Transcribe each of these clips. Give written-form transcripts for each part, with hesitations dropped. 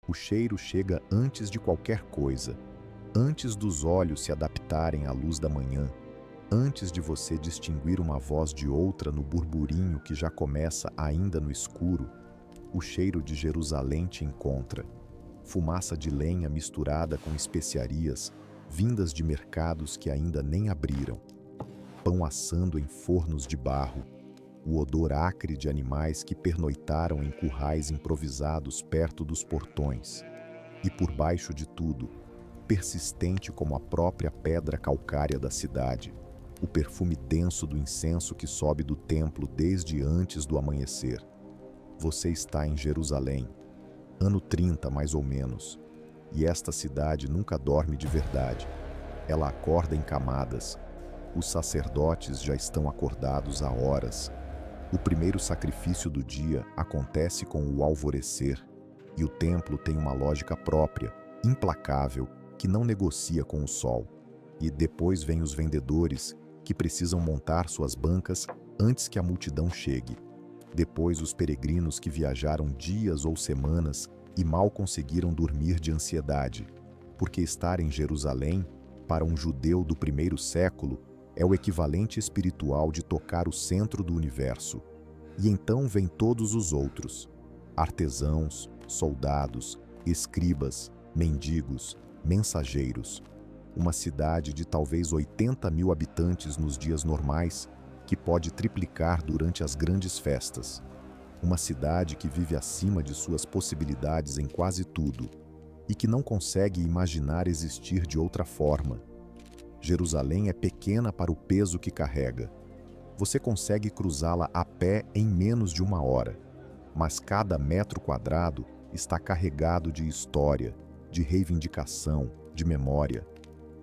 O cheiro chega antes de qualquer coisa, antes dos olhos se adaptarem à luz da manhã, antes de você distinguir uma voz de outra no burburinho que já começa ainda no escuro. O cheiro de Jerusalém te encontra. Fumaça de lenha misturada com especiarias, vindas de mercados que ainda nem abriram. Pão assando em fornos de barro. O odor acre de animais que pernoitaram em currais improvisados perto dos portões. E por baixo de tudo, persistente como a própria pedra calcária da cidade, o perfume denso do incenso que sobe do templo desde antes do amanhecer. Você está em Jerusalém, ano 30 mais ou menos, e esta cidade nunca dorme de verdade. Ela acorda em camadas. Os sacerdotes já estão acordados há horas. O primeiro sacrifício do dia acontece com o alvorecer, e o templo tem uma lógica própria, implacável, que não negocia com o sol. E depois vêm os vendedores, que precisam montar suas bancas antes que a multidão chegue. Depois os peregrinos que viajaram dias ou semanas e mal conseguiram dormir de ansiedade, porque estar em Jerusalém, para um judeu do primeiro século, é o equivalente espiritual de tocar o centro do universo. E então vêm todos os outros: artesãos, soldados, escribas, mendigos, mensageiros. Uma cidade de talvez 80 mil habitantes nos dias normais, que pode triplicar durante as grandes festas. Uma cidade que vive acima de suas possibilidades em quase tudo e que não consegue imaginar existir de outra forma. Jerusalém é pequena para o peso que carrega. Você consegue cruzá-la a pé em menos de uma hora, mas cada metro quadrado está carregado de história, de reivindicação, de memória.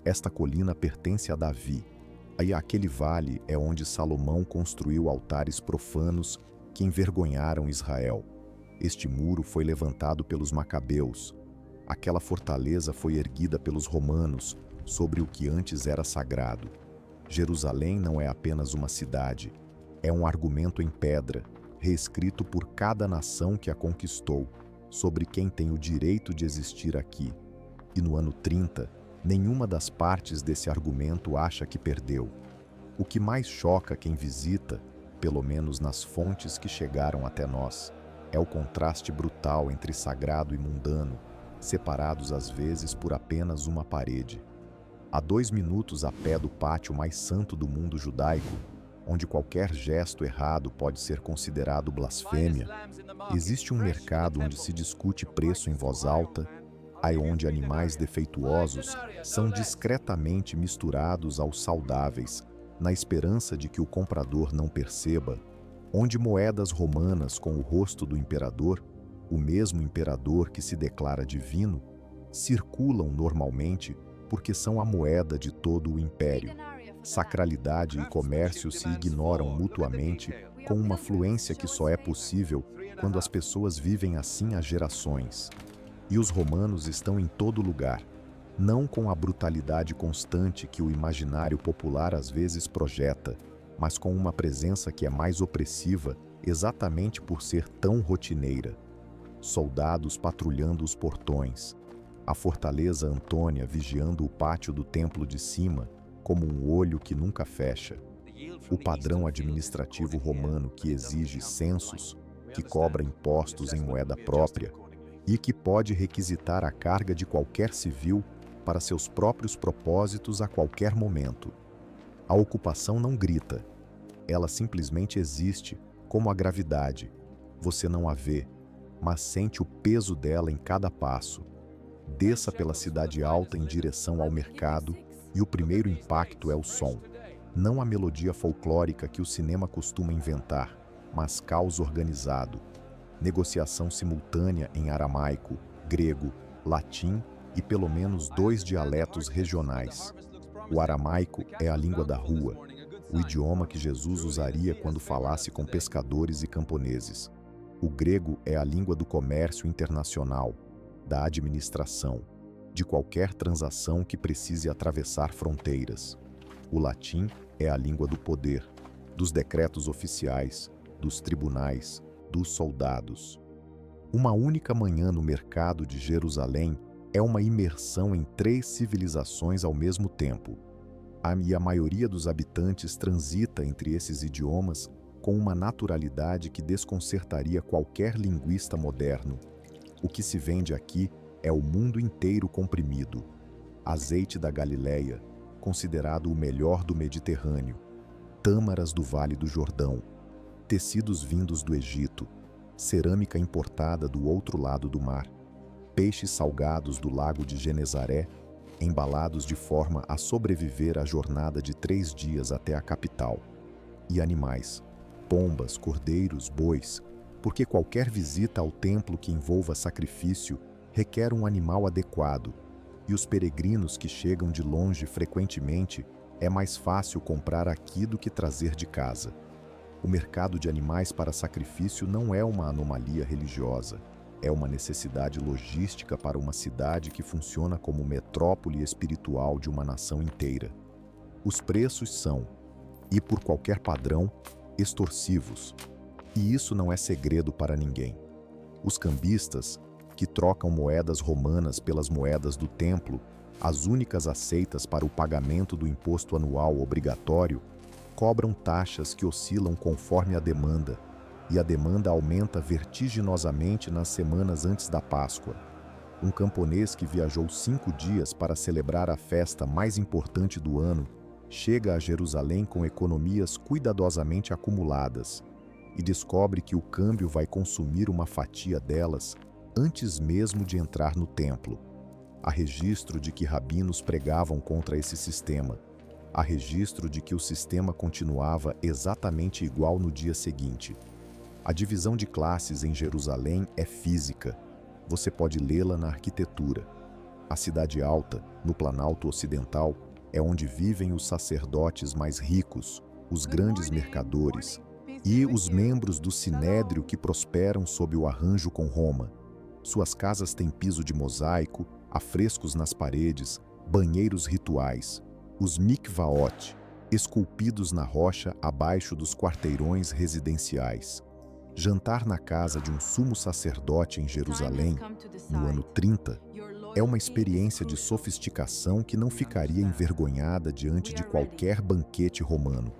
Esta colina pertence a Davi, e aquele vale é onde Salomão construiu altares profanos que envergonharam Israel. Este muro foi levantado pelos macabeus. Aquela fortaleza foi erguida pelos romanos sobre o que antes era sagrado. Jerusalém não é apenas uma cidade, é um argumento em pedra, reescrito por cada nação que a conquistou, sobre quem tem o direito de existir aqui. E no ano 30, nenhuma das partes desse argumento acha que perdeu. O que mais choca quem visita, pelo menos nas fontes que chegaram até nós, é o contraste brutal entre sagrado e mundano, separados às vezes por apenas uma parede. A 2 minutos a pé do pátio mais santo do mundo judaico, onde qualquer gesto errado pode ser considerado blasfêmia, existe um mercado onde se discute preço em voz alta, aí onde animais defeituosos são discretamente misturados aos saudáveis, na esperança de que o comprador não perceba, onde moedas romanas com o rosto do imperador, o mesmo imperador que se declara divino, circulam normalmente porque são a moeda de todo o império. Sacralidade e comércio se ignoram mutuamente com uma fluência que só é possível quando as pessoas vivem assim há gerações. E os romanos estão em todo lugar, não com a brutalidade constante que o imaginário popular às vezes projeta, mas com uma presença que é mais opressiva exatamente por ser tão rotineira. Soldados patrulhando os portões, a fortaleza Antônia vigiando o pátio do templo de cima como um olho que nunca fecha, o padrão administrativo romano que exige censos, que cobra impostos em moeda própria, e que pode requisitar a carga de qualquer civil para seus próprios propósitos a qualquer momento. A ocupação não grita, ela simplesmente existe, como a gravidade. Você não a vê, mas sente o peso dela em cada passo. Desça pela cidade alta em direção ao mercado e o primeiro impacto é o som. Não a melodia folclórica que o cinema costuma inventar, mas caos organizado. Negociação simultânea em aramaico, grego, latim e pelo menos 2 dialetos regionais. O aramaico é a língua da rua, o idioma que Jesus usaria quando falasse com pescadores e camponeses. O grego é a língua do comércio internacional, da administração, de qualquer transação que precise atravessar fronteiras. O latim é a língua do poder, dos decretos oficiais, dos tribunais, dos soldados. Uma única manhã no mercado de Jerusalém é uma imersão em 3 civilizações ao mesmo tempo. E a maioria dos habitantes transita entre esses idiomas com uma naturalidade que desconcertaria qualquer linguista moderno. O que se vende aqui é o mundo inteiro comprimido. Azeite da Galileia, considerado o melhor do Mediterrâneo. Tâmaras do Vale do Jordão. Tecidos vindos do Egito. Cerâmica importada do outro lado do mar. Peixes salgados do lago de Genezaré, embalados de forma a sobreviver à jornada de 3 dias até a capital. E animais, pombas, cordeiros, bois, porque qualquer visita ao templo que envolva sacrifício requer um animal adequado, e os peregrinos que chegam de longe frequentemente é mais fácil comprar aqui do que trazer de casa. O mercado de animais para sacrifício não é uma anomalia religiosa. É uma necessidade logística para uma cidade que funciona como metrópole espiritual de uma nação inteira. Os preços são, e por qualquer padrão, extorsivos. E isso não é segredo para ninguém. Os cambistas, que trocam moedas romanas pelas moedas do templo, as únicas aceitas para o pagamento do imposto anual obrigatório, cobram taxas que oscilam conforme a demanda, e a demanda aumenta vertiginosamente nas semanas antes da Páscoa. Um camponês que viajou 5 dias para celebrar a festa mais importante do ano chega a Jerusalém com economias cuidadosamente acumuladas e descobre que o câmbio vai consumir uma fatia delas antes mesmo de entrar no templo. Há registro de que rabinos pregavam contra esse sistema. Há registro de que o sistema continuava exatamente igual no dia seguinte. A divisão de classes em Jerusalém é física. Você pode lê-la na arquitetura. A cidade alta, no Planalto Ocidental, é onde vivem os sacerdotes mais ricos, os grandes mercadores e os membros do sinédrio que prosperam sob o arranjo com Roma. Suas casas têm piso de mosaico, afrescos nas paredes, banheiros rituais, os mikvaot, esculpidos na rocha abaixo dos quarteirões residenciais. Jantar na casa de um sumo sacerdote em Jerusalém, no ano 30, é uma experiência de sofisticação que não ficaria envergonhada diante de qualquer banquete romano.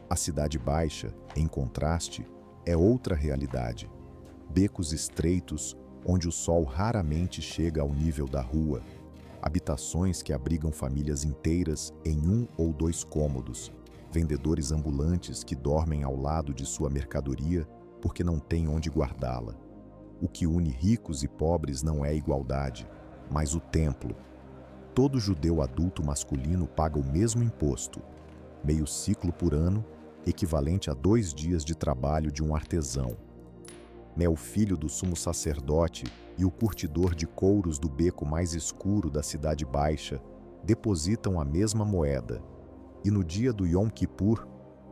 A Cidade Baixa, em contraste, é outra realidade. Becos estreitos, onde o sol raramente chega ao nível da rua. Habitações que abrigam famílias inteiras em 1 ou 2 cômodos. Vendedores ambulantes que dormem ao lado de sua mercadoria porque não têm onde guardá-la. O que une ricos e pobres não é igualdade, mas o templo. Todo judeu adulto masculino paga o mesmo imposto, meio ciclo por ano, equivalente a 2 dias de trabalho de um artesão. O filho do sumo sacerdote e o curtidor de couros do beco mais escuro da Cidade Baixa depositam a mesma moeda, e no dia do Yom Kippur,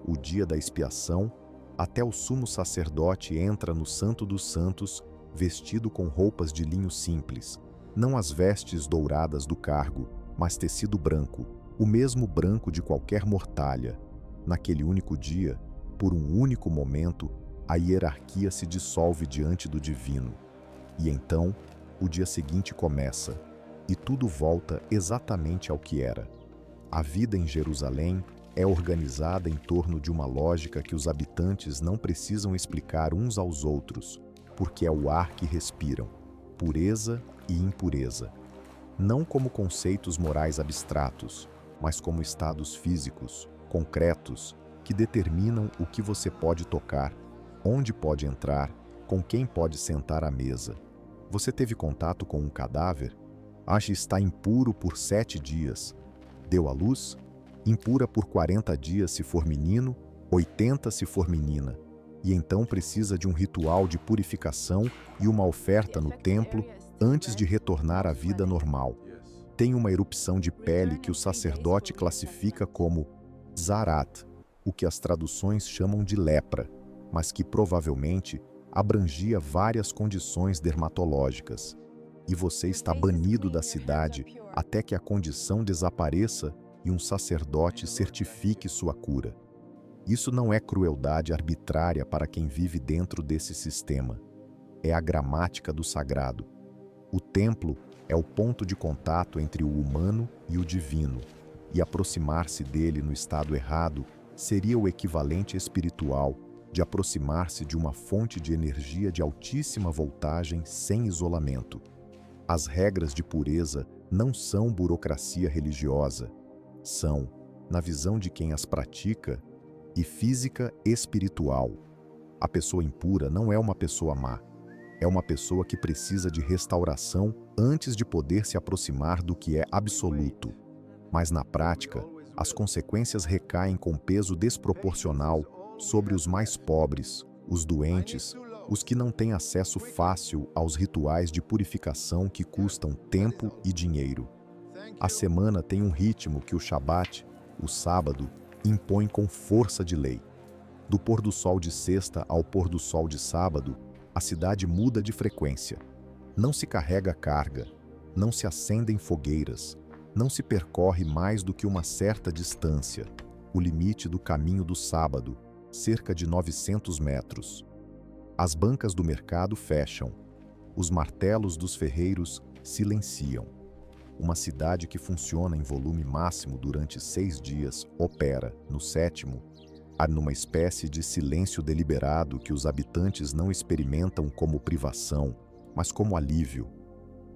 o dia da expiação, até o sumo sacerdote entra no Santo dos Santos vestido com roupas de linho simples, não as vestes douradas do cargo, mas tecido branco, o mesmo branco de qualquer mortalha. Naquele único dia, por um único momento, a hierarquia se dissolve diante do divino. E então, o dia seguinte começa, e tudo volta exatamente ao que era. A vida em Jerusalém é organizada em torno de uma lógica que os habitantes não precisam explicar uns aos outros, porque é o ar que respiram, pureza e impureza. Não como conceitos morais abstratos, mas como estados físicos, concretos, que determinam o que você pode tocar, onde pode entrar, com quem pode sentar à mesa. Você teve contato com um cadáver? Está impuro por 7 dias. Deu à luz? Impura por 40 dias se for menino, 80 se for menina. E então precisa de um ritual de purificação e uma oferta no templo antes de retornar à vida normal. Tem uma erupção de pele que o sacerdote classifica como zarat, o que as traduções chamam de lepra, mas que provavelmente abrangia várias condições dermatológicas. E você está banido da cidade até que a condição desapareça e um sacerdote certifique sua cura. Isso não é crueldade arbitrária para quem vive dentro desse sistema. é a gramática do sagrado. O templo é o ponto de contato entre o humano e o divino, e aproximar-se dele no estado errado seria o equivalente espiritual de aproximar-se de uma fonte de energia de altíssima voltagem sem isolamento. As regras de pureza não são burocracia religiosa, são, na visão de quem as pratica, e física espiritual. A pessoa impura não é uma pessoa má, é uma pessoa que precisa de restauração antes de poder se aproximar do que é absoluto. Mas na prática, as consequências recaem com peso desproporcional sobre os mais pobres, os doentes, os que não têm acesso fácil aos rituais de purificação que custam tempo e dinheiro. A semana tem um ritmo que o Shabat, o sábado, impõe com força de lei. Do pôr do sol de sexta ao pôr do sol de sábado, a cidade muda de frequência. Não se carrega carga, não se acendem fogueiras, não se percorre mais do que uma certa distância, o limite do caminho do sábado, cerca de 900 metros. As bancas do mercado fecham, os martelos dos ferreiros silenciam. Uma cidade que funciona em volume máximo durante 6 dias opera, no sétimo, numa espécie de silêncio deliberado que os habitantes não experimentam como privação, mas como alívio,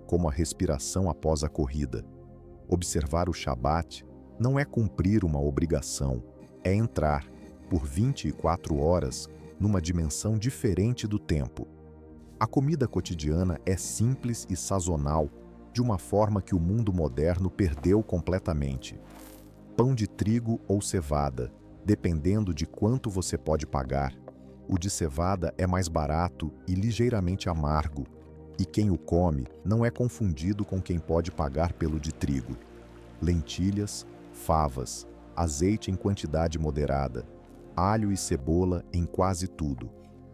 como a respiração após a corrida. Observar o Shabat não é cumprir uma obrigação, é entrar, por 24 horas, numa dimensão diferente do tempo. A comida cotidiana é simples e sazonal, de uma forma que o mundo moderno perdeu completamente. Pão de trigo ou cevada, dependendo de quanto você pode pagar. O de cevada é mais barato e ligeiramente amargo, e quem o come não é confundido com quem pode pagar pelo de trigo. Lentilhas, favas, azeite em quantidade moderada, alho e cebola em quase tudo,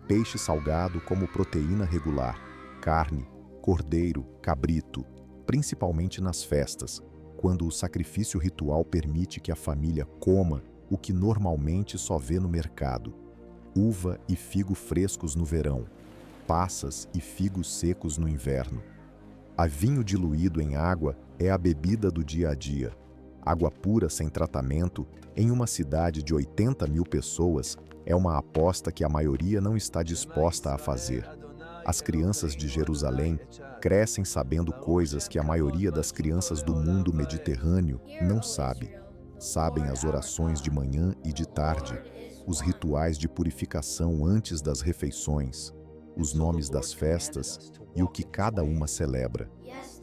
peixe salgado como proteína regular, carne, cordeiro, cabrito, principalmente nas festas, quando o sacrifício ritual permite que a família coma o que normalmente só vê no mercado: uva e figo frescos no verão, passas e figos secos no inverno. A vinho diluído em água é a bebida do dia a dia. Água pura sem tratamento, em uma cidade de 80 mil pessoas, é uma aposta que a maioria não está disposta a fazer. As crianças de Jerusalém crescem sabendo coisas que a maioria das crianças do mundo mediterrâneo não sabe. Sabem as orações de manhã e de tarde, os rituais de purificação antes das refeições, os nomes das festas e o que cada uma celebra.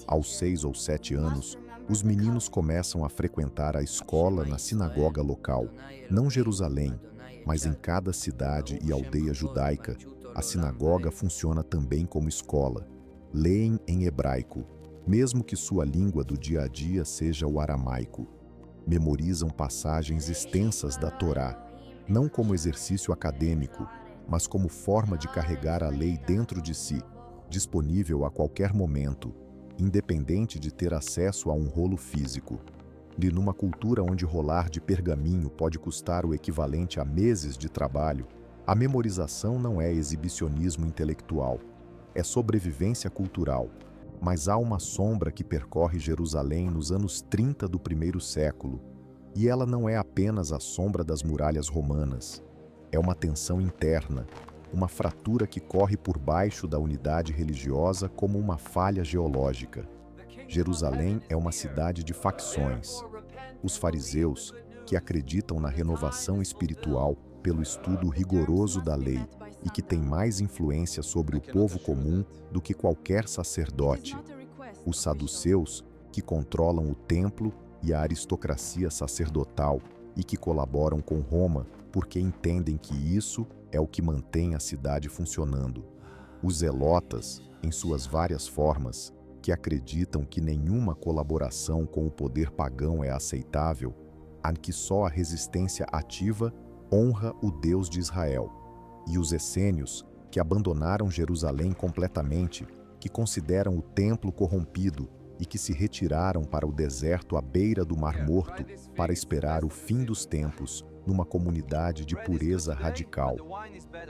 Aos 6 ou 7 anos, os meninos começam a frequentar a escola na sinagoga local. Não Jerusalém, mas em cada cidade e aldeia judaica, a sinagoga funciona também como escola. Leem em hebraico, mesmo que sua língua do dia a dia seja o aramaico. Memorizam passagens extensas da Torá, não como exercício acadêmico, mas como forma de carregar a lei dentro de si, disponível a qualquer momento, independente de ter acesso a um rolo físico. E numa cultura onde rolar de pergaminho pode custar o equivalente a meses de trabalho, a memorização não é exibicionismo intelectual, é sobrevivência cultural. Mas há uma sombra que percorre Jerusalém nos anos 30 do primeiro século, e ela não é apenas a sombra das muralhas romanas. É uma tensão interna, uma fratura que corre por baixo da unidade religiosa como uma falha geológica. Jerusalém é uma cidade de facções. Os fariseus, que acreditam na renovação espiritual pelo estudo rigoroso da lei e que têm mais influência sobre o povo comum do que qualquer sacerdote. Os saduceus, que controlam o templo e a aristocracia sacerdotal e que colaboram com Roma porque entendem que isso é o que mantém a cidade funcionando. Os zelotas, em suas várias formas, que acreditam que nenhuma colaboração com o poder pagão é aceitável, que só a resistência ativa honra o Deus de Israel. E os essênios, que abandonaram Jerusalém completamente, que consideram o templo corrompido e que se retiraram para o deserto à beira do Mar Morto para esperar o fim dos tempos, numa comunidade de pureza radical.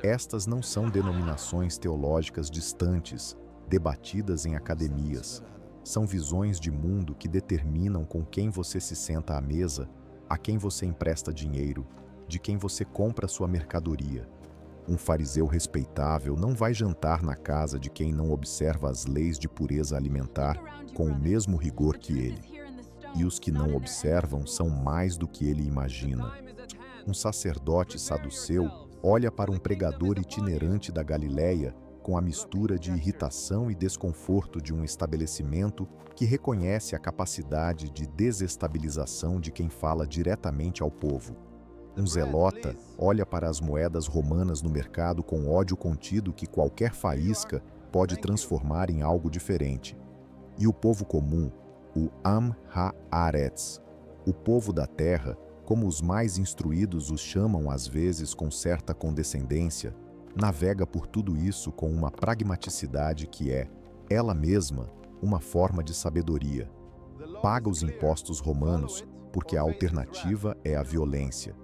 Estas não são denominações teológicas distantes, debatidas em academias. São visões de mundo que determinam com quem você se senta à mesa, a quem você empresta dinheiro, de quem você compra sua mercadoria. Um fariseu respeitável não vai jantar na casa de quem não observa as leis de pureza alimentar com o mesmo rigor que ele. E os que não observam são mais do que ele imagina. Um sacerdote saduceu olha para um pregador itinerante da Galileia com a mistura de irritação e desconforto de um estabelecimento que reconhece a capacidade de desestabilização de quem fala diretamente ao povo. Um zelota olha para as moedas romanas no mercado com ódio contido que qualquer faísca pode transformar em algo diferente. E o povo comum, o Am Ha-Aretz, o povo da terra, como os mais instruídos os chamam às vezes com certa condescendência, navega por tudo isso com uma pragmaticidade que é, ela mesma, uma forma de sabedoria. Paga os impostos romanos, porque a alternativa é a violência.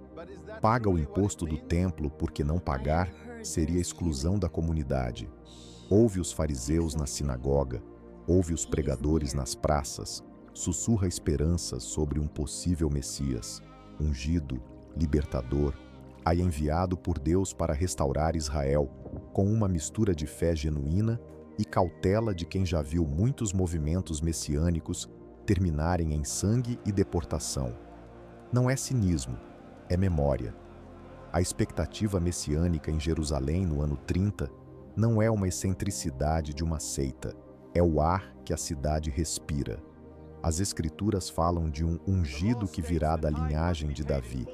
Paga o imposto do templo, porque não pagar seria exclusão da comunidade. Ouve os fariseus na sinagoga, ouve os pregadores nas praças, sussurra esperanças sobre um possível Messias, ungido, libertador, aí enviado por Deus para restaurar Israel, com uma mistura de fé genuína e cautela de quem já viu muitos movimentos messiânicos terminarem em sangue e deportação. Não é cinismo, é memória. A expectativa messiânica em Jerusalém no ano 30 não é uma excentricidade de uma seita, é o ar que a cidade respira. As Escrituras falam de um ungido que virá da linhagem de Davi.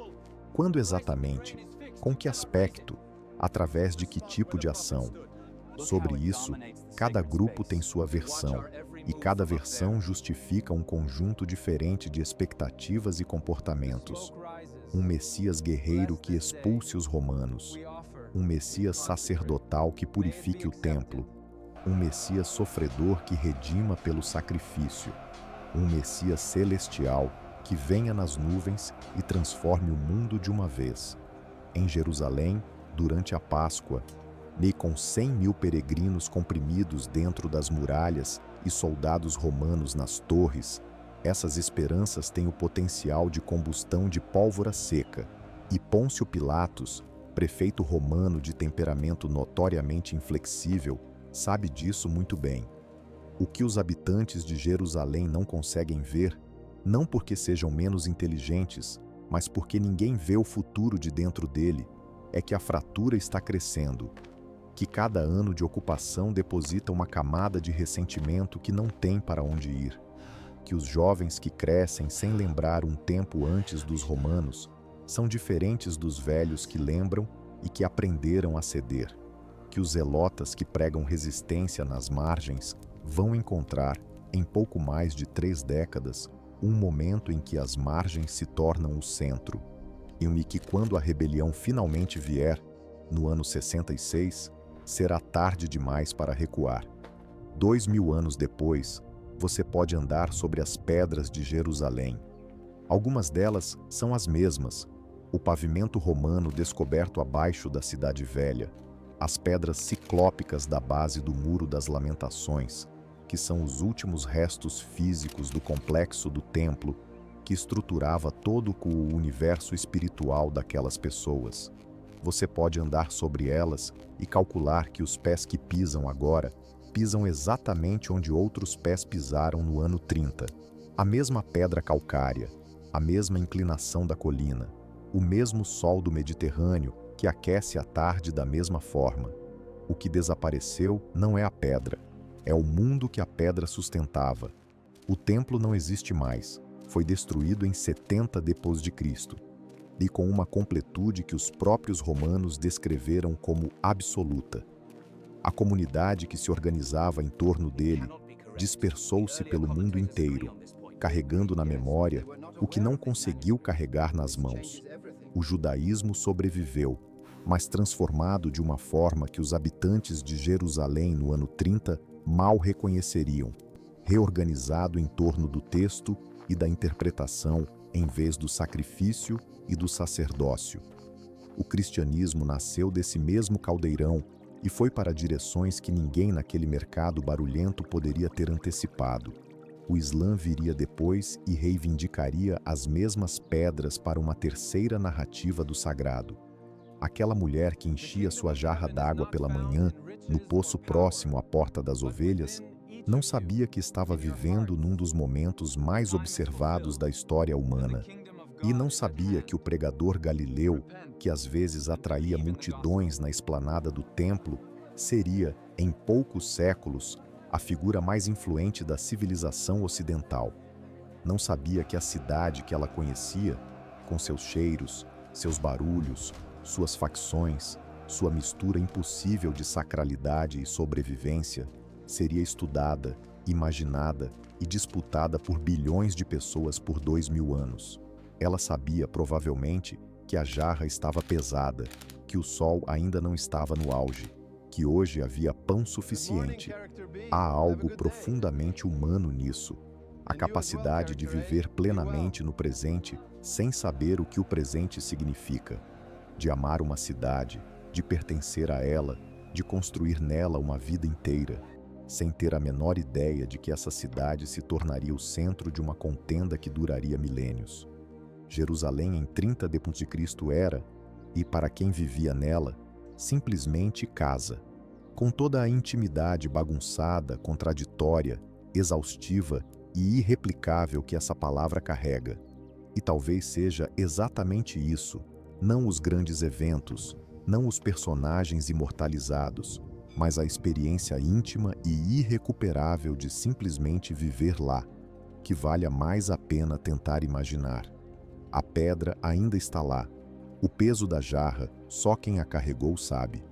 Quando exatamente? Com que aspecto? Através de que tipo de ação? Sobre isso, cada grupo tem sua versão, e cada versão justifica um conjunto diferente de expectativas e comportamentos. Um Messias guerreiro que expulse os romanos. Um Messias sacerdotal que purifique o templo. Um Messias sofredor que redima pelo sacrifício. Um Messias celestial que venha nas nuvens e transforme o mundo de uma vez. Em Jerusalém, durante a Páscoa, nem com 100.000 peregrinos comprimidos dentro das muralhas e soldados romanos nas torres, essas esperanças têm o potencial de combustão de pólvora seca. E Pôncio Pilatos, prefeito romano de temperamento notoriamente inflexível, sabe disso muito bem. O que os habitantes de Jerusalém não conseguem ver, não porque sejam menos inteligentes, mas porque ninguém vê o futuro de dentro dele, é que a fratura está crescendo, que cada ano de ocupação deposita uma camada de ressentimento que não tem para onde ir, que os jovens que crescem sem lembrar um tempo antes dos romanos são diferentes dos velhos que lembram e que aprenderam a ceder, que os zelotas que pregam resistência nas margens vão encontrar, em pouco mais de 3 décadas, um momento em que as margens se tornam o centro, e que quando a rebelião finalmente vier, no ano 66, será tarde demais para recuar. 2000 anos depois, você pode andar sobre as pedras de Jerusalém. Algumas delas são as mesmas, o pavimento romano descoberto abaixo da Cidade Velha, as pedras ciclópicas da base do Muro das Lamentações, que são os últimos restos físicos do complexo do templo que estruturava todo o universo espiritual daquelas pessoas. Você pode andar sobre elas e calcular que os pés que pisam agora pisam exatamente onde outros pés pisaram no ano 30. A mesma pedra calcária, a mesma inclinação da colina, o mesmo sol do Mediterrâneo que aquece a tarde da mesma forma. O que desapareceu não é a pedra, é o mundo que a pedra sustentava. O templo não existe mais, foi destruído em 70 depois de Cristo, e com uma completude que os próprios romanos descreveram como absoluta. A comunidade que se organizava em torno dele dispersou-se pelo mundo inteiro, carregando na memória o que não conseguiu carregar nas mãos. O judaísmo sobreviveu, mas transformado de uma forma que os habitantes de Jerusalém no ano 30 mal reconheceriam, reorganizado em torno do texto e da interpretação em vez do sacrifício e do sacerdócio. O cristianismo nasceu desse mesmo caldeirão e foi para direções que ninguém naquele mercado barulhento poderia ter antecipado. O Islã viria depois e reivindicaria as mesmas pedras para uma terceira narrativa do sagrado. Aquela mulher que enchia sua jarra d'água pela manhã, no poço próximo à Porta das Ovelhas, não sabia que estava vivendo num dos momentos mais observados da história humana. E não sabia que o pregador galileu, que às vezes atraía multidões na esplanada do templo, seria, em poucos séculos, a figura mais influente da civilização ocidental. Não sabia que a cidade que ela conhecia, com seus cheiros, seus barulhos, suas facções, sua mistura impossível de sacralidade e sobrevivência, seria estudada, imaginada e disputada por bilhões de pessoas por 2000 anos. Ela sabia, provavelmente, que a jarra estava pesada, que o sol ainda não estava no auge, que hoje havia pão suficiente. Há algo profundamente humano nisso, a capacidade de viver plenamente no presente sem saber o que o presente significa, de amar uma cidade, de pertencer a ela, de construir nela uma vida inteira, sem ter a menor ideia de que essa cidade se tornaria o centro de uma contenda que duraria milênios. Jerusalém em 30 d.C. era, e para quem vivia nela, simplesmente casa, com toda a intimidade bagunçada, contraditória, exaustiva e irreplicável que essa palavra carrega. E talvez seja exatamente isso, não os grandes eventos, não os personagens imortalizados, mas a experiência íntima e irrecuperável de simplesmente viver lá, que vale mais a pena tentar imaginar. A pedra ainda está lá. O peso da jarra, só quem a carregou sabe.